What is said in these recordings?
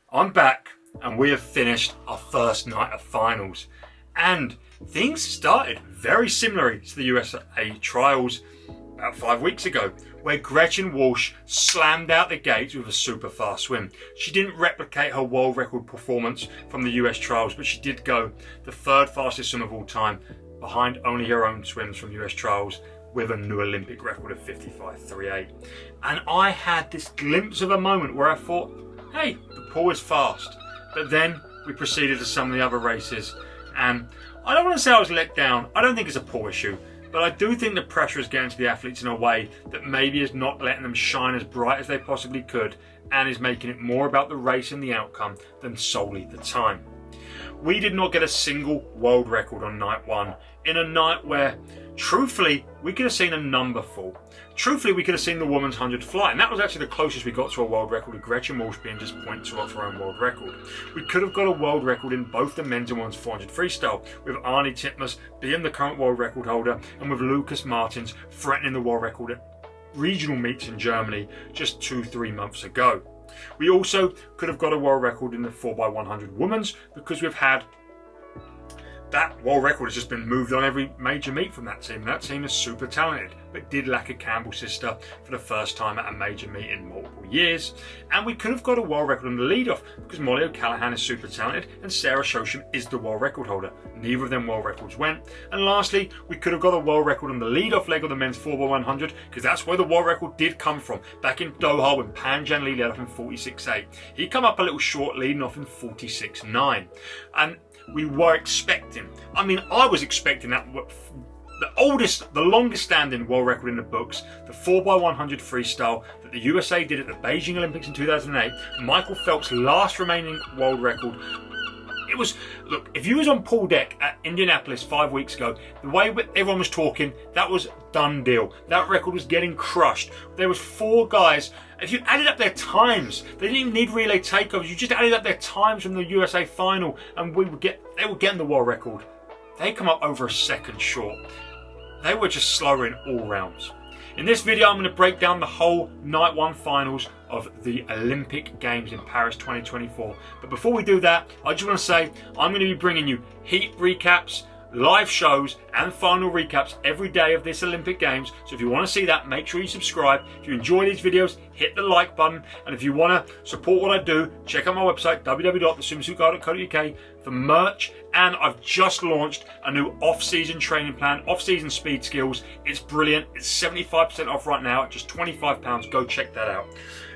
I'm back and we have finished our first night of finals, and things started very similarly to the USA trials about 5 weeks ago, where Gretchen Walsh slammed out the gates with a super fast swim. She didn't replicate her world record performance from the US trials, but she did go the third fastest swim of all time, behind only her own swims from US trials, with a new Olympic record of 55.38. And I had this glimpse of a moment where I thought, hey, the pool is fast. But then we proceeded to some of the other races, and I don't want to say I was let down. I don't think it's a pool issue, but I do think the pressure is getting to the athletes in a way that maybe is not letting them shine as bright as they possibly could, and is making it more about the race and the outcome than solely the time. We did not get a single world record on night one, in a night where, truthfully, we could have seen a number fall. Truthfully, we could have seen the women's 100 fly, and that was actually the closest we got to a world record, with Gretchen Walsh being just 0.2 off her own world record. We could have got a world record in both the men's and women's 400 freestyle, with Arnie Titmus being the current world record holder, and with Lucas Martins threatening the world record at regional meets in Germany just 2-3 months ago. We also could have got a world record in the 4x100 women's, because we've had that world record has just been moved on every major meet from that team. That team is super talented, but did lack a Campbell sister for the first time at a major meet in multiple years. And we could have got a world record on the lead-off, because Molly O'Callaghan is super talented and Sarah Shosham is the world record holder. Neither of them world records went. And lastly, we could have got a world record on the lead-off leg of the men's 4x100, because that's where the world record did come from, back in Doha when Panjan Lee led off in 46.8. He come up a little short leading off in 46.9. And we were expecting, I was expecting that the longest standing world record in the books, the 4x100 freestyle that the USA did at the Beijing Olympics in 2008, Michael Phelps' last remaining world record. It was, look, if you was on pool deck at Indianapolis 5 weeks ago, the way everyone was talking, that was done deal. That record was getting crushed. There was 4 guys. If you added up their times, they didn't even need relay takeovers. You just added up their times from the USA final, and they were getting the world record. They come up over a second short. They were just slower in all rounds. In this video, I'm going to break down the whole night one finals of the Olympic Games in Paris 2024. But before we do that, I just want to say I'm going to be bringing you heat recaps, live shows and final recaps every day of this Olympic Games. So if you want to see that, make sure you subscribe. If you enjoy these videos, hit the like button. And if you want to support what I do, check out my website, www.TheSwimsuitGuy.co.uk, for merch. And I've just launched a new off-season training plan, off-season speed skills. It's brilliant. It's 75% off right now at just £25. Go check that out.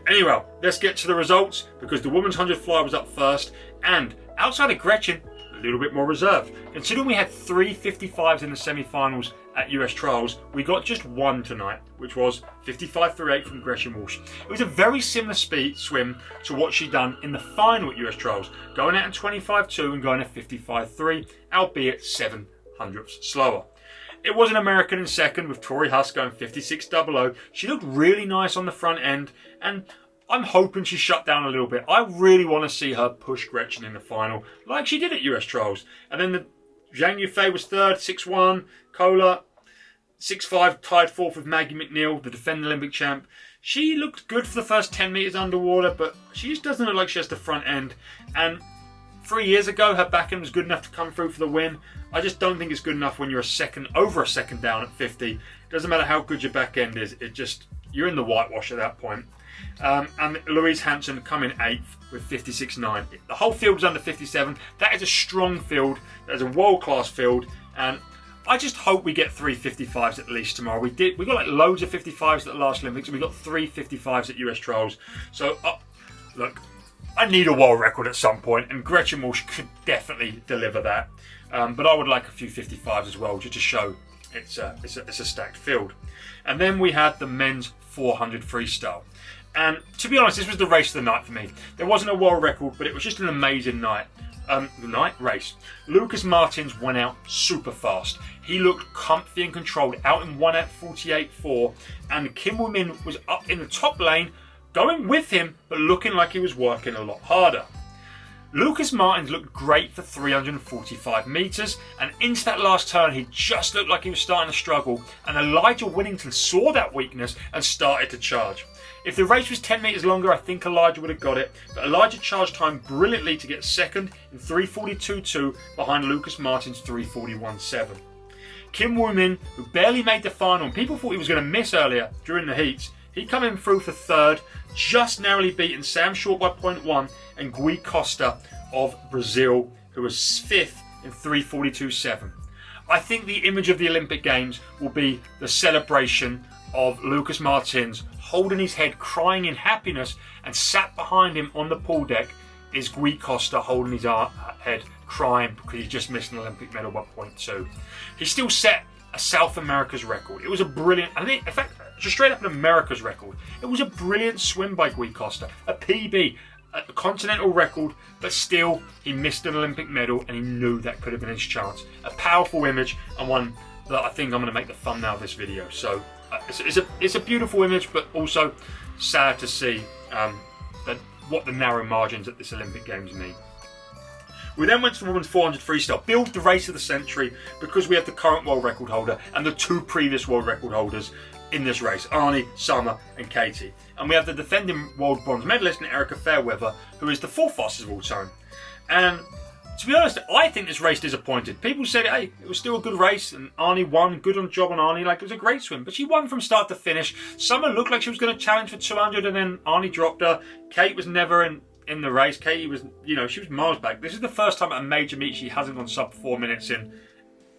Anyway, let's get to the results, because the women's 100 fly was up first, and outside of Gretchen, a little bit more reserved. Considering we had 3 55s in the semi-finals at US trials, we got just one tonight, which was 55.38 from Gretchen Walsh. It was a very similar swim to what she'd done in the final at US trials, going out in 25.2 and going at 55.3, albeit 0.07 slower. It was an American in second, with Tori Huss going 56.00. She looked really nice on the front end, and I'm hoping she shut down a little bit. I really want to see her push Gretchen in the final, like she did at US trials. And then Zhang Yufei was third, 6.1. Kola, 6.5, tied fourth with Maggie McNeil, the defending Olympic champ. She looked good for the first 10 metres underwater, but she just doesn't look like she has the front end. And 3 years ago, her back end was good enough to come through for the win. I just don't think it's good enough when you're over a second down at 50. Doesn't matter how good your back end is. You're in the whitewash at that point. And Louise Hansen come in 8th with 56.9. The whole field was under 57. That is a strong field. That is a world-class field. And I just hope we get 3 55s at least tomorrow. We got like loads of 55s at the last Olympics, and we got 3 55s at US trials. So, look, I need a world record at some point, and Gretchen Walsh could definitely deliver that. But I would like a few 55s as well, just to show it's a stacked field. And then we had the men's 400 freestyle. And to be honest, this was the race of the night for me. There wasn't a world record, but it was just an amazing night. Race. Lucas Martins went out super fast. He looked comfy and controlled, out in 1 at 48.4, and Kim Woo-min was up in the top lane, going with him, but looking like he was working a lot harder. Lucas Martins looked great for 345 metres, and into that last turn he just looked like he was starting to struggle, and Elijah Whittington saw that weakness and started to charge. If the race was 10 metres longer, I think Elijah would have got it, but Elijah charged time brilliantly to get second in 3:42.2 behind Lucas Martin's 3:41.7. Kim Woo-min, who barely made the final, and people thought he was going to miss earlier during the heats, he come in through for third, just narrowly beating Sam Short by 0.1 and Gui Costa of Brazil, who was fifth in 3:42.7. I think the image of the Olympic Games will be the celebration of Lucas Martins holding his head, crying in happiness, and sat behind him on the pool deck is Gui Costa holding his head, crying because he just missed an Olympic medal by 0.2. He still set a South America's record. It was a brilliant, I think, in fact, just straight up an America's record. It was a brilliant swim by Gui Costa, a PB, a continental record, but still he missed an Olympic medal and he knew that could have been his chance. A powerful image, and one that I think I'm going to make the thumbnail of this video. So it's a beautiful image, but also sad to see what the narrow margins at this Olympic Games mean. We then went to the women's 400 freestyle, billed the race of the century because we have the current world record holder and the two previous world record holders in this race, Arnie, Summer and Katie. And we have the defending world bronze medalist in Erica Fairweather, who is the fourth fastest of all time. And to be honest, I think this race disappointed. People said, hey, it was still a good race and Arnie won. Good on job on Arnie. Like, it was a great swim. But she won from start to finish. Summer looked like she was going to challenge for 200 and then Arnie dropped her. Kate was never in the race. Katie was, she was miles back. This is the first time at a major meet she hasn't gone sub 4 minutes in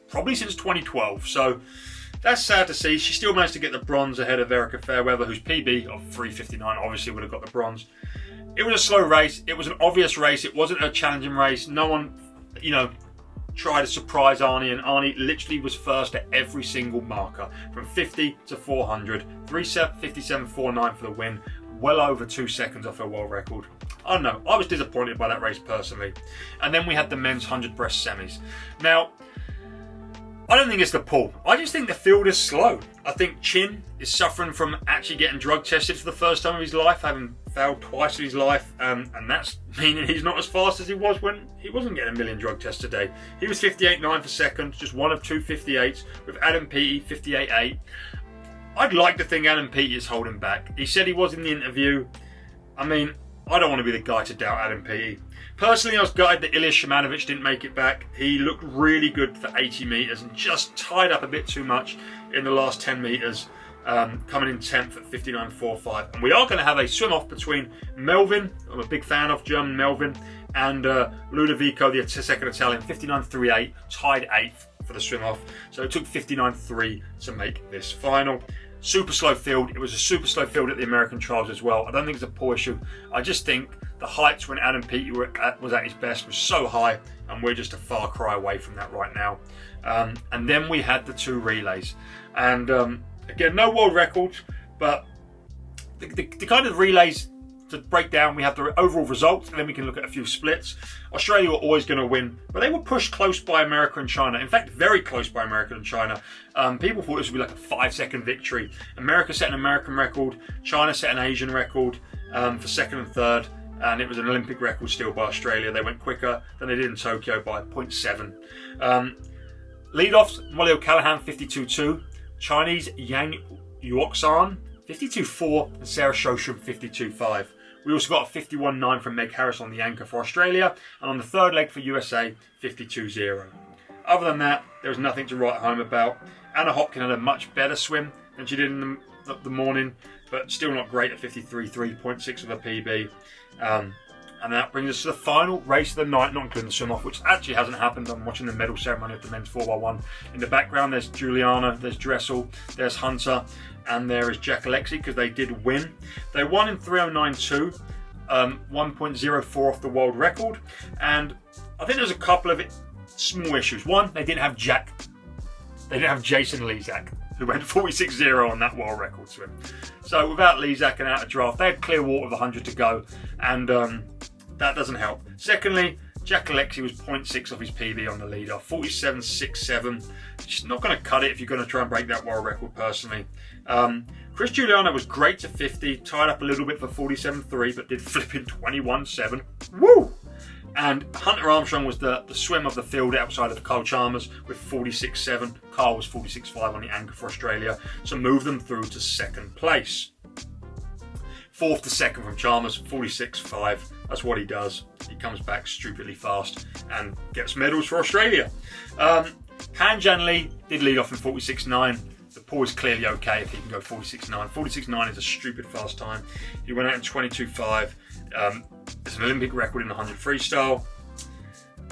probably since 2012. So that's sad to see. She still managed to get the bronze ahead of Erica Fairweather, whose PB of 3:59 obviously would have got the bronze. It was a slow race. It was an obvious race. It wasn't a challenging race. No one, tried to surprise Arnie, and Arnie literally was first at every single marker, from 50 to 400, 3:57.49 for the win, well over 2 seconds off her world record. I don't know. I was disappointed by that race personally. And then we had the men's 100 breast semis. Now, I don't think it's the pull. I just think the field is slow. I think Chin is suffering from actually getting drug tested for the first time of his life, having failed twice in his life, and that's meaning he's not as fast as he was when he wasn't getting a million drug tests a day. He was 58.9 for second, just one of two 58s, with Adam Peaty 58.8. I'd like to think Adam Peaty is holding back. He said he was in the interview. I mean, I don't want to be the guy to doubt Adam Peaty. Personally, I was gutted that Ilya Shimanovic didn't make it back. He looked really good for 80 metres and just tied up a bit too much in the last 10 metres, coming in 10th at 59.45. And we are going to have a swim-off between Melvin, I'm a big fan of German Melvin, and Ludovico, the second Italian, 59.38, tied 8th for the swim-off. So it took 59.3 to make this final. Super slow field. It was a super slow field at the American trials as well. I don't think it's a poor issue. I just think the heights when Adam Peaty was at his best was so high, and we're just a far cry away from that right now. And then we had the two relays. And again, no world records, but the kind of relays to break down, we have the overall results, and then we can look at a few splits. Australia were always going to win, but they were pushed close by America and China. In fact, very close by America and China. People thought this would be like a 5-second victory. America set an American record, China set an Asian record for second and third, and it was an Olympic record still by Australia. They went quicker than they did in Tokyo by 0.7. Lead-offs, Molly O'Callaghan 52.2, Chinese Yang Yuoxan 52.4, and Sarah Shosham 52.5. We also got a 51.9 from Meg Harris on the anchor for Australia, and on the third leg for USA, 52.0. Other than that, there was nothing to write home about. Anna Hopkin had a much better swim than she did in the morning, but still not great at 53.3.6 of a PB. And that brings us to the final race of the night, not including the swim-off, which actually hasn't happened. I'm watching the medal ceremony of the men's 4x1. In the background, there's Juliana, there's Dressel, there's Hunter, and there is Jack Alexi, because they did win. They won in 3:09.2, 1.04 off the world record. And I think there's a couple of small issues. One, they didn't have Jason Lezak, who went 46.0 on that world record swim. So without Lezak and out of draft, they had clear water with 100 to go, and that doesn't help. Secondly, Jack Alexi was 0.6 off his PB on the leader, 47.67. Just not going to cut it if you're going to try and break that world record personally. Chris Giuliano was great to 50, tied up a little bit for 47.3, but did flip in 21.7. Woo! And Hunter Armstrong was the swim of the field outside of Carl Chalmers with 46.7. Carl was 46.5 on the anchor for Australia, so moved them through to second place. fourth to second from Chalmers, 46.5. That's what he does. He comes back stupidly fast and gets medals for Australia. Han Jan Lee did lead off in 46.9. The pool is clearly okay if he can go 46.9. 46.9 is a stupid fast time. He went out in 22.5. It's an Olympic record in the 100 freestyle.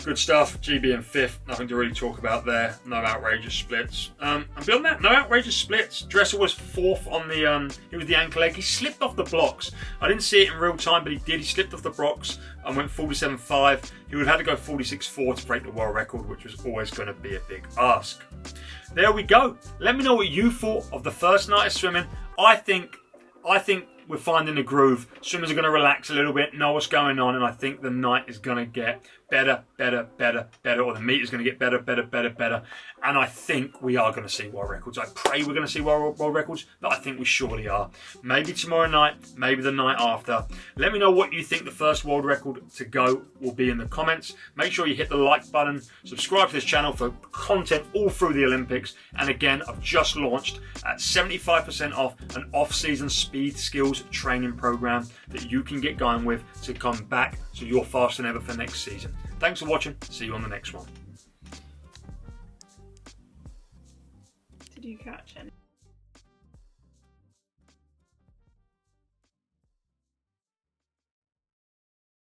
Good stuff. GB in fifth. Nothing to really talk about there. No outrageous splits. And beyond that, no outrageous splits. Dresser was fourth on the. He was the ankle leg. He slipped off the blocks. I didn't see it in real time, but he did. He slipped off the blocks and went 47.5. He would have had to go 46.4 to break the world record, which was always going to be a big ask. There we go. Let me know what you thought of the first night of swimming. I think we're finding the groove. Swimmers are going to relax a little bit, know what's going on, and I think the night is going to get better, or the meet is going to get better. And I think we are going to see world records. I pray we're going to see world records, but I think we surely are. Maybe tomorrow night, maybe the night after. Let me know what you think the first world record to go will be in the comments. Make sure you hit the like button, subscribe to this channel for content all through the Olympics. And again, I've just launched at 75% off an off-season speed skills training program that you can get going with to come back so you're faster than ever for next season. Thanks for watching. See you on the next one. Did you catch any?